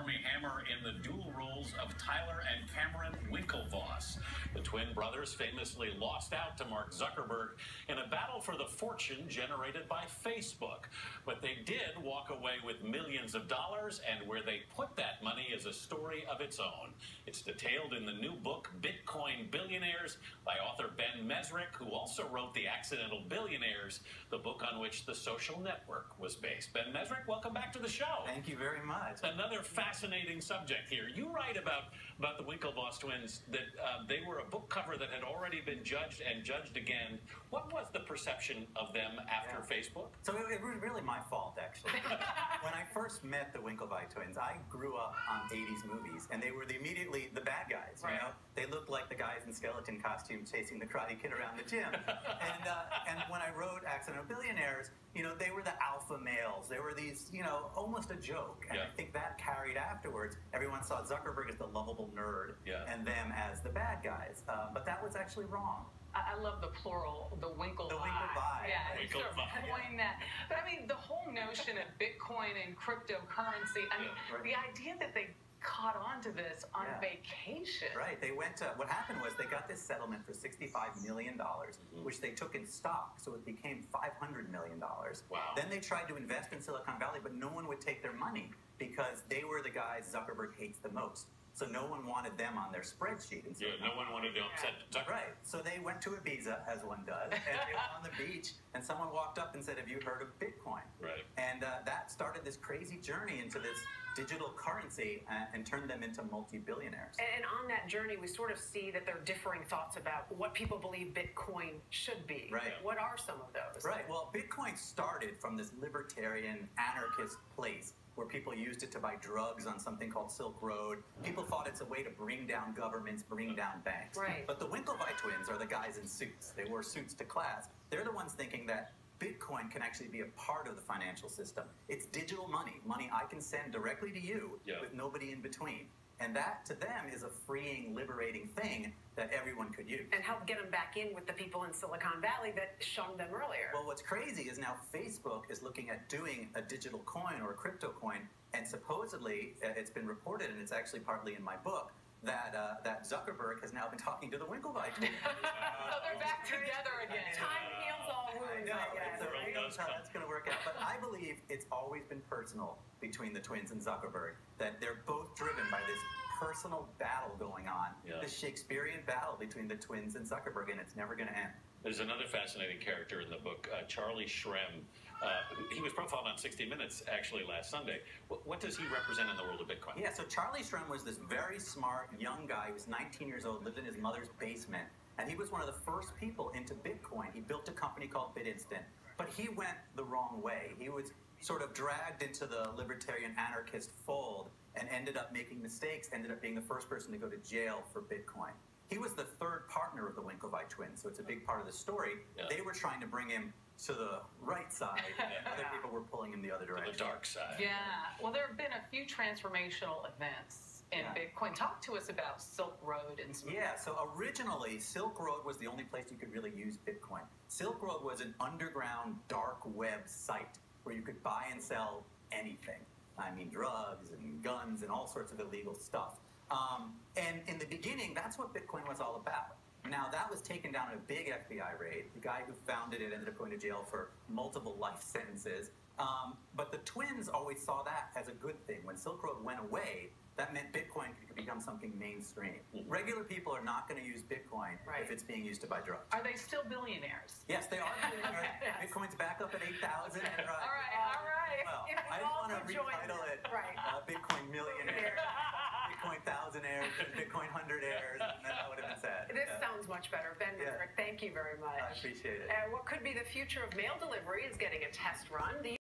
Armie Hammer in the dual roles of Tyler and Cameron Winklevoss. The twin brothers famously lost out to Mark Zuckerberg in a battle for the fortune generated by Facebook. But they did walk away with millions of dollars, and where they put that money is a story of its own. It's detailed in the new book, Bitcoin Billionaires, by author Ben Mezrich, who also wrote The Accidental Billionaires, the book on which The Social Network was based. Ben Mezrich, welcome back to the show. Thank you very much. Another fascinating subject here. You write about the Winklevoss twins, that they were a book cover that had already been judged and judged again. What was the perception of them after Facebook? So it was really my fault, actually. When I first met the Winklevoss twins, I grew up on 80s movies, and they were immediately the bad guys, you know? They looked like the guys in skeleton costumes chasing the Karate Kid around the gym. And when I wrote Accidental Billionaires, you know, they were the alpha males. They were these, you know, almost a joke. And I think that carried afterwards. Everyone saw Zuckerberg as the lovable nerd and them as the bad guys. But that was actually wrong. I love the plural, the Winklevoss. The Winklevoss. Yeah, sort of coin that. But I mean, the whole notion of Bitcoin and cryptocurrency, I mean, the idea that they caught on to this on vacation. Right. They went to, what happened was they got this settlement for $65 million, which they took in stock, so it became $500 million. Wow. Then they tried to invest in Silicon Valley, but no one would take their money because they were the guys Zuckerberg hates the most. So no one wanted them on their spreadsheet. No one wanted to upset Zuckerberg. Right. So they went to Ibiza, as one does, and they were on the beach, and someone walked up and said, "Have you heard of Bitcoin?" Right. And that started this crazy journey into this digital currency and turned them into multi-billionaires. And on that journey, we sort of see that there are differing thoughts about what people believe Bitcoin should be. Right. What are some of those? Right. Well, Bitcoin started from this libertarian, anarchist place where people used it to buy drugs on something called Silk Road. People thought it's a way to bring down governments, bring down banks. Right. But the Winklevoss twins are the guys in suits. They wore suits to class. They're the ones thinking that Bitcoin can actually be a part of the financial system. It's digital money, money I can send directly to you with nobody in between. And that, to them, is a freeing, liberating thing that everyone could use. And help get them back in with the people in Silicon Valley that shunned them earlier. Well, what's crazy is now Facebook is looking at doing a digital coin or a crypto coin, and supposedly, it's been reported, and it's actually partly in my book, that that Zuckerberg has now been talking to the Winklevoss twins. So they're back together again. Time heals all wounds. I know how that's going to work out. But I believe it's always been personal between the twins and Zuckerberg, that they're both driven by this personal battle going on, this Shakespearean battle between the twins and Zuckerberg, and it's never going to end. There's another fascinating character in the book, Charlie Shrem. He was profiled on 60 Minutes, actually, last Sunday. What does he represent in the world of Bitcoin? Yeah, so Charlie Shrem was this very smart young guy who was 19 years old, lived in his mother's basement, and he was one of the first people into Bitcoin. He built a company called BitInstant, but he went the wrong way. He was sort of dragged into the libertarian anarchist fold and ended up making mistakes, ended up being the first person to go to jail for Bitcoin. He was the third partner of the Winklevoss twins, so it's a big part of the story. They were trying to bring him to the right side, and other people were pulling him the other direction. To the dark side. Yeah. Well, there have been a few transformational events in Bitcoin. Talk to us about Silk Road and some. Yeah, so originally, Silk Road was the only place you could really use Bitcoin. Silk Road was an underground dark web site where you could buy and sell anything. I mean, drugs and guns and all sorts of illegal stuff. And in the beginning, that's what Bitcoin was all about. Now, that was taken down in a big FBI raid. The guy who founded it ended up going to jail for multiple life sentences. But the twins always saw that as a good thing. When Silk Road went away, that meant Bitcoin could become something mainstream. Regular people are not going to use Bitcoin if it's being used to buy drugs. Are they still billionaires? Yes, they are billionaires. Bitcoin's back up at 8,000. Okay. All right. Well, I didn't want to retitle it Bitcoin Millionaire, Bitcoin Thousandaires, and Bitcoin Hundredaires, and then that would have been sad. This sounds much better. Ben Mezrich, thank you very much. I appreciate it. What could be the future of mail delivery is getting a test run.